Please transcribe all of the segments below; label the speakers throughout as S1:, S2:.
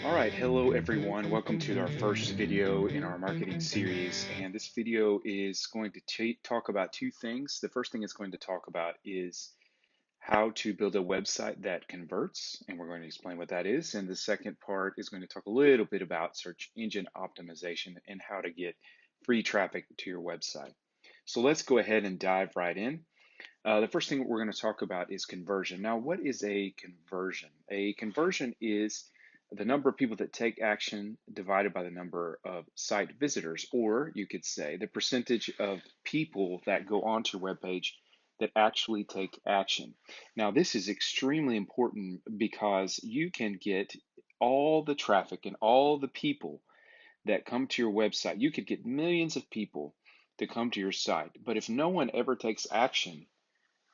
S1: All right, hello everyone. Welcome to our first video in our marketing series. And this video is going to talk about two things. The first thing it's going to talk about is how to build a website that converts, and we're going to explain what that is. And the second part is going to talk a little bit about search engine optimization and how to get free traffic to your website. So let's go ahead and dive right in. The first thing we're going to talk about is conversion. Now, what is a conversion? A conversion is the number of people that take action divided by the number of site visitors, or you could say the percentage of people that go onto your webpage that actually take action. Now, this is extremely important because you can get all the traffic and all the people that come to your website. You could get millions of people to come to your site, but if no one ever takes action,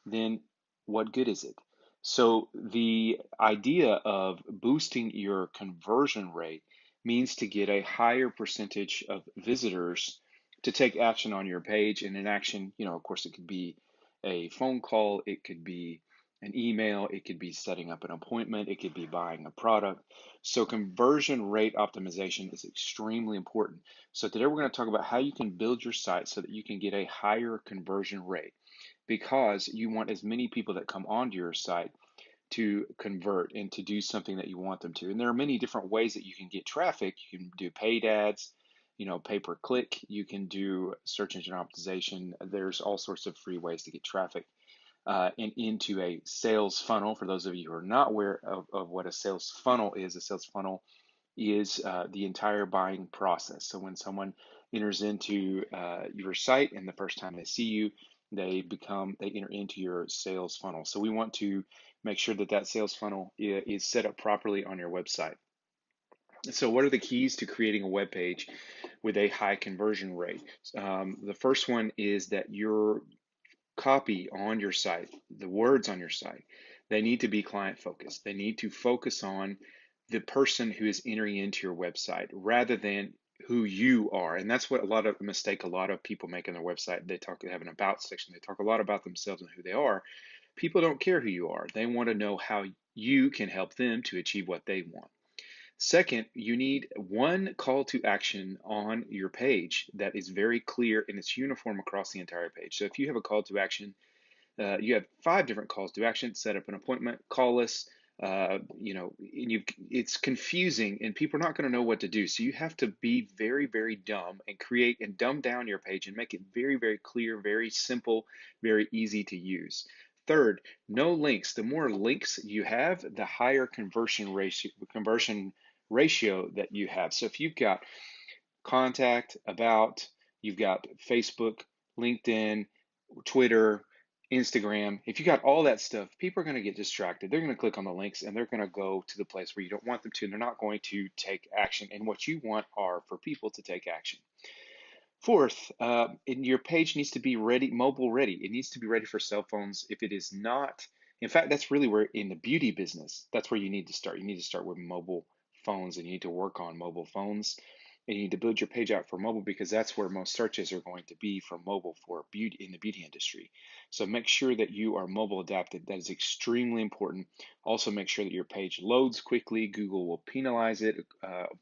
S1: then what good is it? So the idea of boosting your conversion rate means to get a higher percentage of visitors to take action on your page. And an action, of course, it could be a phone call, it could be an email, it could be setting up an appointment, it could be buying a product. So conversion rate optimization is extremely important. So today we're going to talk about how you can build your site so that you can get a higher conversion rate, because you want as many people that come onto your site to convert and to do something that you want them to. And there are many different ways that you can get traffic. You can do paid ads, pay per click. You can do search engine optimization. There's all sorts of free ways to get traffic and into a sales funnel. For those of you who are not aware of what a sales funnel is, a sales funnel is the entire buying process. So when someone enters into your site and the first time they see you, they enter into your sales funnel. So we want to make sure that that sales funnel is set up properly on your website. So what are the keys to creating a web page with a high conversion rate? The first one is that your copy on your site, the words on your site, they need to be client focused. They need to focus on the person who is entering into your website rather than who you are. And that's what a lot of people make on their website. They have an about section. They talk a lot about themselves and who they are. People don't care who you are. They want to know how you can help them to achieve what they want. Second, you need one call to action on your page that is very clear and it's uniform across the entire page. So if you have a call to action, you have 5 different calls to action: set up an appointment, call us. It's confusing and people are not going to know what to do. So you have to be very, very dumb and create and dumb down your page and make it very, very clear, very simple, very easy to use. Third, no links. The more links you have, the higher conversion ratio that you have. So if you've got contact, about, you've got Facebook, LinkedIn, Twitter, Instagram, if you got all that stuff, people are going to get distracted. They're going to click on the links and they're going to go to the place where you don't want them to, and they're not going to take action. And what you want are for people to take action. Fourth, and your page needs to be ready, mobile ready. It needs to be ready for cell phones. If it is not, in fact, that's really where in the beauty business, that's where you need to start. You need to start with mobile phones and you need to work on mobile phones. And you need to build your page out for mobile because that's where most searches are going to be for mobile for beauty in the beauty industry. So make sure that you are mobile adapted. That is extremely important. Also make sure that your page loads quickly. Google will penalize it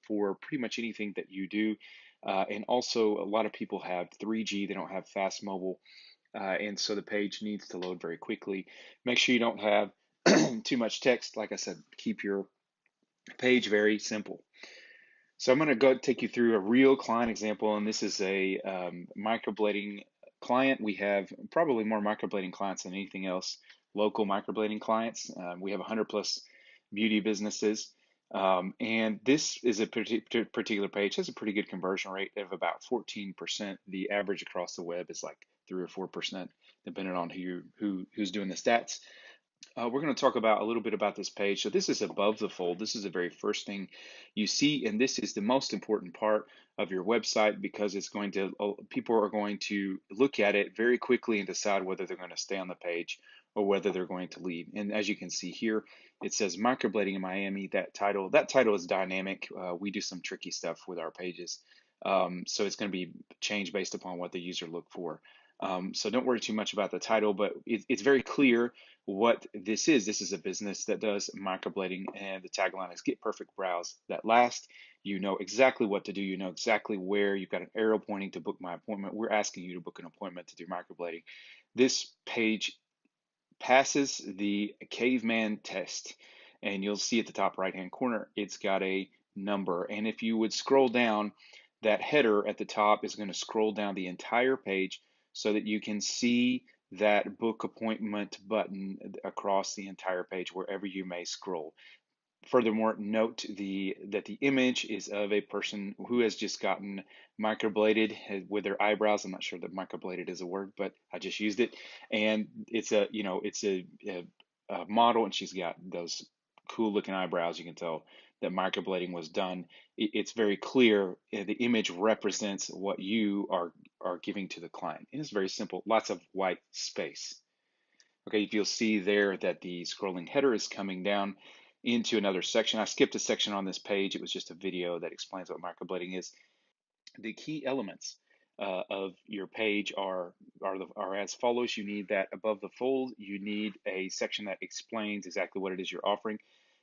S1: for pretty much anything that you do. And also a lot of people have 3G, they don't have fast mobile. And so the page needs to load very quickly. Make sure you don't have too much text. Like I said, keep your page very simple. So I'm going to go take you through a real client example, and this is a microblading client. We have probably more microblading clients than anything else, local microblading clients. We have 100 plus beauty businesses, and this is a particular page has a pretty good conversion rate of about 14%. The average across the web is like 3 or 4%, depending on who's doing the stats. We're going to talk about a little bit about this page. So this is above the fold. This is the very first thing you see, and this is the most important part of your website because people are going to look at it very quickly and decide whether they're going to stay on the page or whether they're going to leave. And as you can see here, it says microblading in Miami. That title is dynamic. We do some tricky stuff with our pages. So it's going to be changed based upon what the user looked for. So don't worry too much about the title, but it's very clear what this is. This is a business that does microblading, and the tagline is "Get perfect brows that last." You know exactly what to do. You know exactly where. You've got an arrow pointing to book my appointment. We're asking you to book an appointment to do microblading. This page passes the caveman test, and you'll see at the top right hand corner it's got a number. And if you would scroll down, that header at the top is going to scroll down the entire page so that you can see that book appointment button across the entire page wherever you may scroll. Furthermore, note that the image is of a person who has just gotten microbladed with their eyebrows. I'm not sure that microbladed is a word, but I just used it. And it's a model, and she's got those cool looking eyebrows. You can tell that microblading was done. It's very clear. The image represents what you are giving to the client. And it's very simple. Lots of white space. Okay, you'll see there that the scrolling header is coming down into another section. I skipped a section on this page. It was just a video that explains what microblading is. The key elements of your page are as follows. You need that above the fold. You need a section that explains exactly what it is you're offering.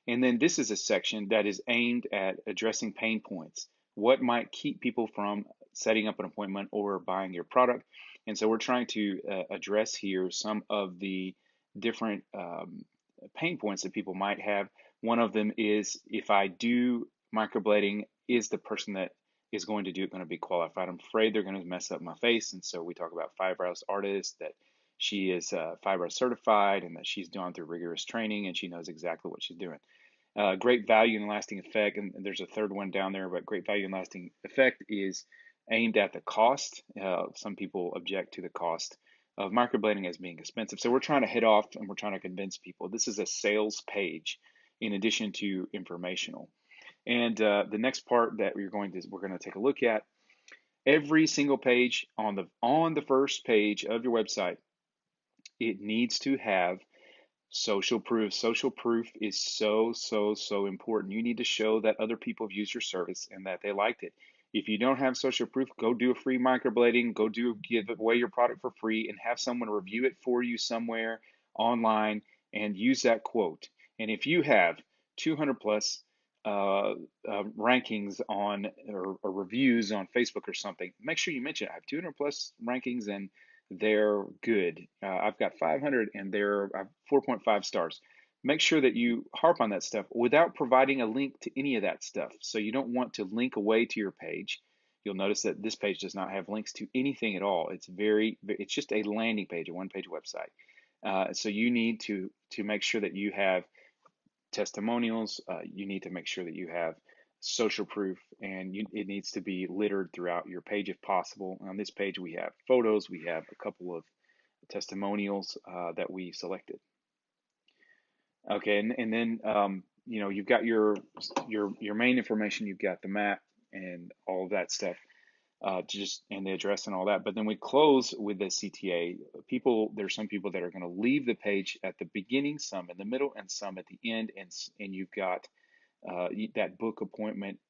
S1: And then this is a section that is aimed at addressing pain points. What might keep people from setting up an appointment or buying your product? And so we're trying to address here some of the different pain points that people might have. One of them is, if I do microblading, is the person that is going to do it going to be qualified? I'm afraid they're going to mess up my face. And so we talk about Fibrows Artist, that she is Fibrows certified and that she's gone through rigorous training and she knows exactly what she's doing. Great value and lasting effect, and there's a third one down there, but great value and lasting effect is aimed at the cost. Some people object to the cost of microblading as being expensive. So we're trying to hit off and we're trying to convince people this is a sales page in addition to informational. And the next part that we're going to take a look at, every single page on the first page of your website, it needs to have social proof. Social proof is so important. You need to show that other people have used your service and that they liked it. If you don't have social proof, go do a free microblading, give away your product for free and have someone review it for you somewhere online and use that quote. And if you have 200 plus rankings on or reviews on Facebook or something, make sure you mention it. I have 200 plus rankings and they're good. I've got 500 and they're 4.5 stars. Make sure that you harp on that stuff without providing a link to any of that stuff. So you don't want to link away to your page. You'll notice that this page does not have links to anything at all. It's just a landing page, a one-page website. So you need to make sure that you have testimonials. You need to make sure that you have social proof, and it needs to be littered throughout your page if possible. On this page, we have photos. We have a couple of testimonials that we selected. Okay, and then you've got your main information. You've got the map and all of that stuff. And the address and all that. But then we close with the CTA. There's some people that are going to leave the page at the beginning, some in the middle, and some at the end. And you've got that book appointment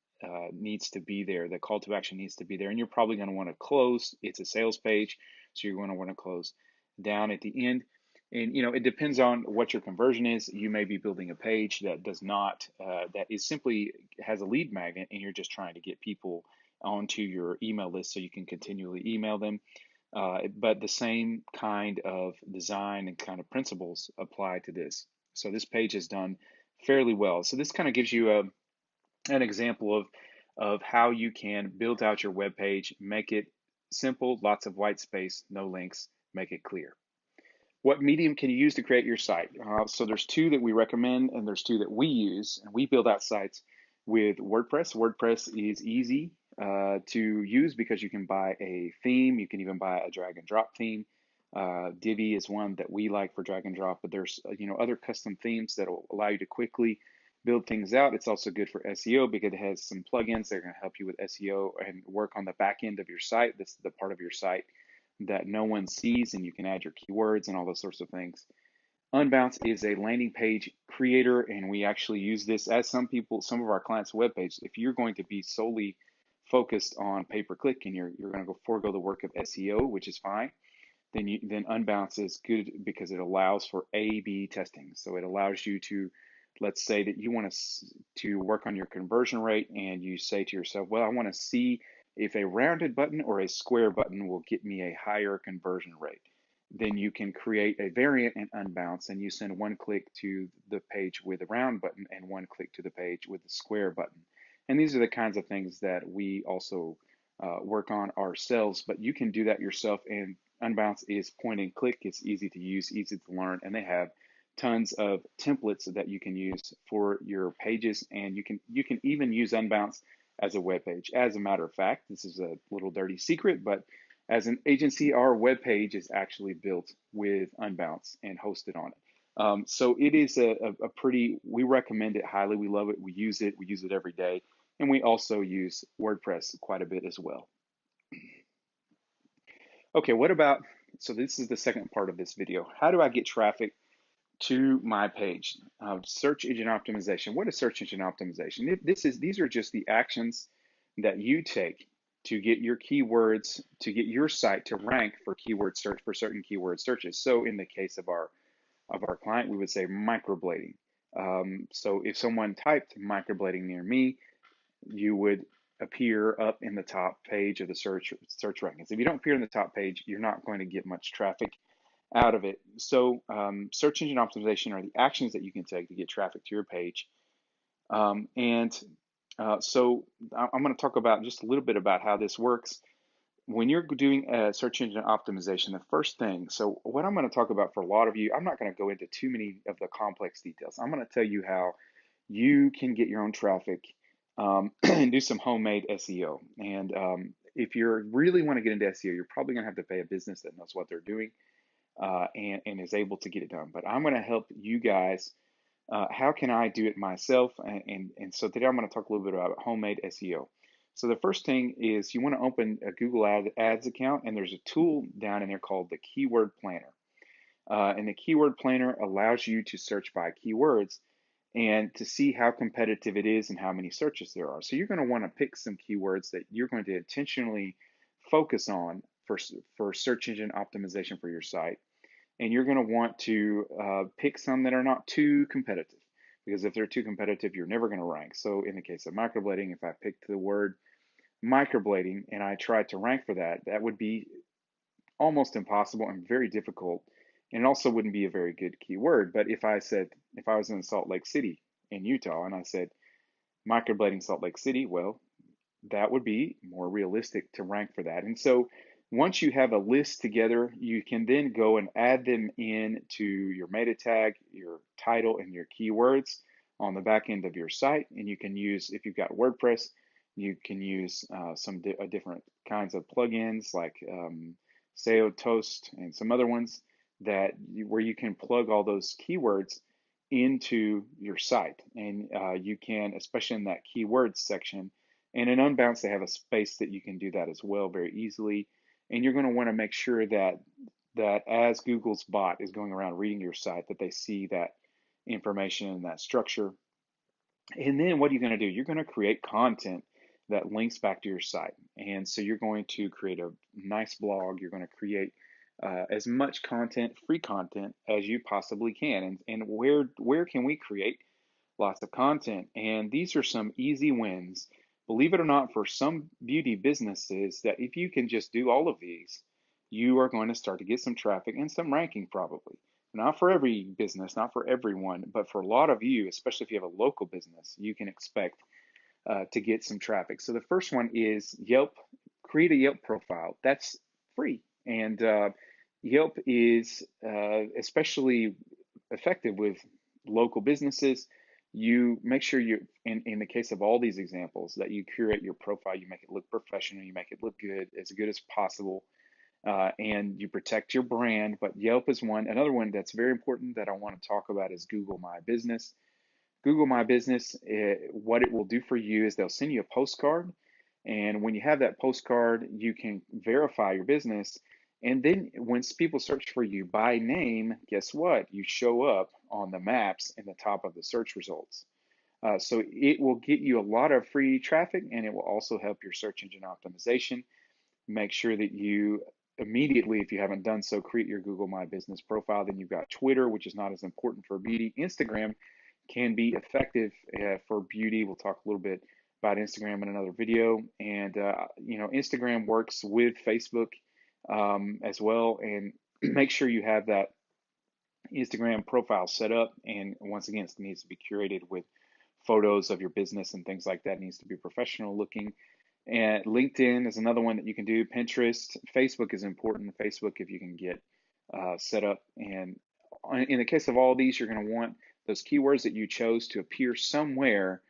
S1: needs to be there. The call to action needs to be there. And you're probably going to want to close. It's a sales page, so you're going to want to close down at the end. And it depends on what your conversion is. You may be building a page that does not, that is simply has a lead magnet, and you're just trying to get people onto your email list so you can continually email them. But the same kind of design and kind of principles apply to this. So this page is done fairly well. So this kind of gives you an example of how you can build out your web page, make it simple, lots of white space, no links, make it clear. What medium can you use to create your site? So there's two that we recommend, and there's two that we use, and we build out sites with WordPress. WordPress is easy to use because you can buy a theme. You can even buy a drag and drop theme. Divi is one that we like for drag and drop, but there's other custom themes that will allow you to quickly build things out. It's also good for SEO because it has some plugins that are going to help you with SEO and work on the back end of your site. This is the part of your site that no one sees, and you can add your keywords and all those sorts of things. Unbounce is a landing page creator, and we actually use this as some of our clients' web pages. If you're going to be solely focused on pay-per-click and you're going to forego the work of SEO, which is fine, then Unbounce is good because it allows for A/B testing. So it allows you to, let's say that you want to work on your conversion rate, and you say to yourself, well, I want to see if a rounded button or a square button will get me a higher conversion rate. Then you can create a variant in Unbounce, and you send one click to the page with a round button and one click to the page with the square button. And these are the kinds of things that we also work on ourselves, but you can do that yourself. And Unbounce is point and click. It's easy to use, easy to learn, and they have tons of templates that you can use for your pages. And you can even use Unbounce as a web page. As a matter of fact, this is a little dirty secret, but as an agency, our web page is actually built with Unbounce and hosted on it. So it is a pretty, we recommend it highly. We love it. We use it every day. And we also use WordPress quite a bit as well. Okay, what about, so this is the second part of this video. How do I get traffic to my page? Search engine optimization. What is search engine optimization? These are just the actions that you take to get your keywords, to get your site to rank for keyword search, for certain keyword searches. So in the case of our client, we would say microblading. So if someone typed microblading near me, you would appear up in the top page of the search rankings. If you don't appear in the top page, you're not going to get much traffic out of it. So search engine optimization are the actions that you can take to get traffic to your page. So I'm going to talk about just a little bit about how this works. When you're doing a search engine optimization, the first thing, so what I'm going to talk about for a lot of you, I'm not going to go into too many of the complex details. I'm going to tell you how you can get your own traffic and do some homemade SEO. And if you really want to get into SEO, you're probably going to have to pay a business that knows what they're doing and is able to get it done. But I'm going to help you guys. How can I do it myself? And so today I'm going to talk a little bit about homemade SEO. So the first thing is you want to open a Google Ads account, and there's a tool down in there called the Keyword Planner. And the Keyword Planner allows you to search by keywords and to see how competitive it is and how many searches there are. So you're going to want to pick some keywords that you're going to intentionally focus on for search engine optimization for your site. And you're going to want to pick some that are not too competitive, because if they're too competitive, you're never going to rank. So in the case of microblading, if I picked the word microblading and I tried to rank for that, that would be almost impossible and very difficult. And it also wouldn't be a very good keyword. But if I was in Salt Lake City in Utah and I said microblading Salt Lake City, well, that would be more realistic to rank for that. And so once you have a list together, you can then go and add them in to your meta tag, your title, and your keywords on the back end of your site. And you can use, if you've got WordPress, you can use some different kinds of plugins like SEO Toast and some other ones where you can plug all those keywords into your site. And you can, especially in that keywords section, and in Unbounce, they have a space that you can do that as well very easily. And you're going to want to make sure that as Google's bot is going around reading your site, that they see that information and that structure. And then what are you going to do? You're going to create content that links back to your site. And so you're going to create a nice blog. You're going to create as much content, free content, as you possibly can. And where can we create lots of content? And these are some easy wins. Believe it or not, for some beauty businesses, that if you can just do all of these, you are going to start to get some traffic and some ranking probably. Not for every business, not for everyone, but for a lot of you, especially if you have a local business, you can expect to get some traffic. So the first one is Yelp. Create a Yelp profile. That's free. And Yelp is especially effective with local businesses. You make sure you, in the case of all these examples, that you curate your profile, you make it look professional, you make it look good as possible, and you protect your brand. But Yelp is one. Another one that's very important that I want to talk about is Google My Business. Google My Business, what it will do for you is they'll send you a postcard. And when you have that postcard, you can verify your business. And then when people search for you by name, guess what? You show up on the maps in the top of the search results. So it will get you a lot of free traffic, and it will also help your search engine optimization. Make sure that you immediately, if you haven't done so, create your Google My Business profile. Then you've got Twitter, which is not as important for beauty. Instagram can be effective for beauty. We'll talk a little bit about Instagram in another video. And Instagram works with Facebook as well. And make sure you have that Instagram profile set up. And once again, it needs to be curated with photos of your business and things like that. It needs to be professional looking. And LinkedIn is another one that you can do. Pinterest, Facebook is important. Facebook, if you can get set up. And in the case of all these, you're going to want those keywords that you chose to appear somewhere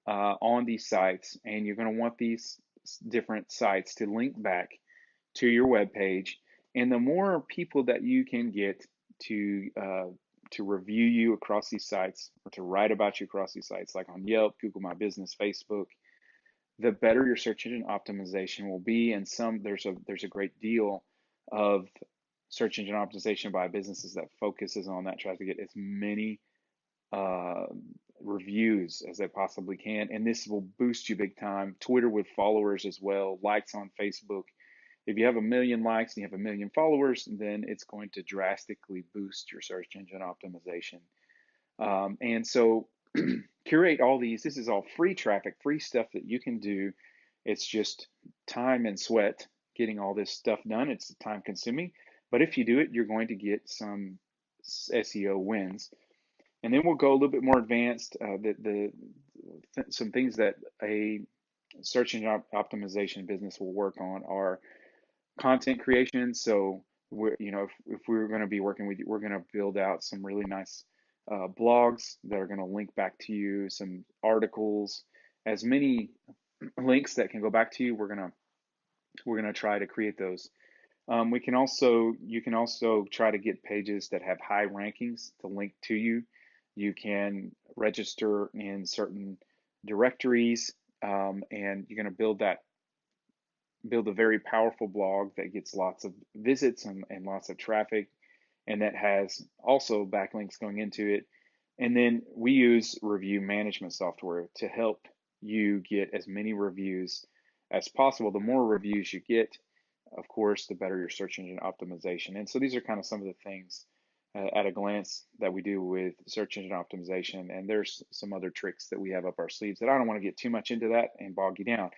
S1: on these sites. And you're going to want these different sites to link back to your web page. And the more people that you can get to review you across these sites or to write about you across these sites, like on Yelp, Google My Business, Facebook, the better your search engine optimization will be. And there's a great deal of search engine optimization by businesses that focuses on that, tries to get as many uh, reviews as they possibly can. And this will boost you big time. Twitter with followers as well, likes on Facebook. If you have 1 million likes and you have 1 million followers, then it's going to drastically boost your search engine optimization. And so curate all these. This is all free traffic, free stuff that you can do. It's just time and sweat getting all this stuff done. It's time consuming, but if you do it, you're going to get some SEO wins. And then we'll go a little bit more advanced. Some things that a search engine optimization business will work on are content creation. So if we're going to be working with you, we're going to build out some really nice blogs that are going to link back to you, some articles, as many links that can go back to you. We're gonna try to create those. You can also try to get pages that have high rankings to link to you. You can register in certain directories, and you're going to build a very powerful blog that gets lots of visits and lots of traffic, and that has also backlinks going into it. And then we use review management software to help you get as many reviews as possible. The more reviews you get, of course, the better your search engine optimization. And so these are kind of some of the things at a glance that we do with search engine optimization. And there's some other tricks that we have up our sleeves that I don't want to get too much into that and bog you down.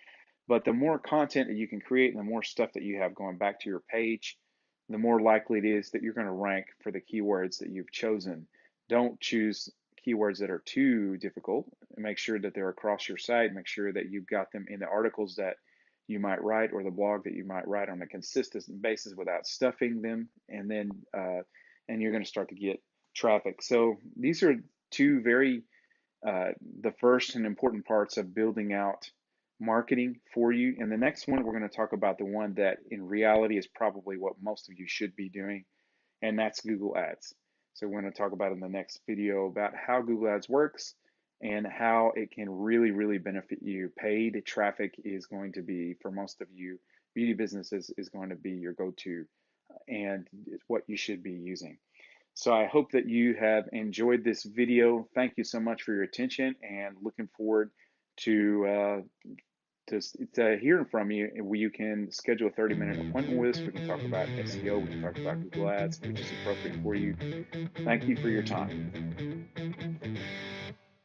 S1: But the more content that you can create and the more stuff that you have going back to your page, the more likely it is that you're going to rank for the keywords that you've chosen. Don't choose keywords that are too difficult. Make sure that they're across your site. Make sure that you've got them in the articles that you might write or the blog that you might write on a consistent basis without stuffing them. And then you're going to start to get traffic. So these are two the first and important parts of building out marketing for you. And the next one, we're going to talk about the one that in reality is probably what most of you should be doing, and that's Google Ads. So we're going to talk about in the next video about how Google Ads works and how it can really, really benefit you. Paid traffic is going to be, for most of you, beauty businesses is going to be your go-to and it's what you should be using. So I hope that you have enjoyed this video. Thank you so much for your attention and looking forward to hearing from you. You can schedule a 30-minute appointment with us. We can talk about SEO. We can talk about Google Ads, which is appropriate for you. Thank you for your time.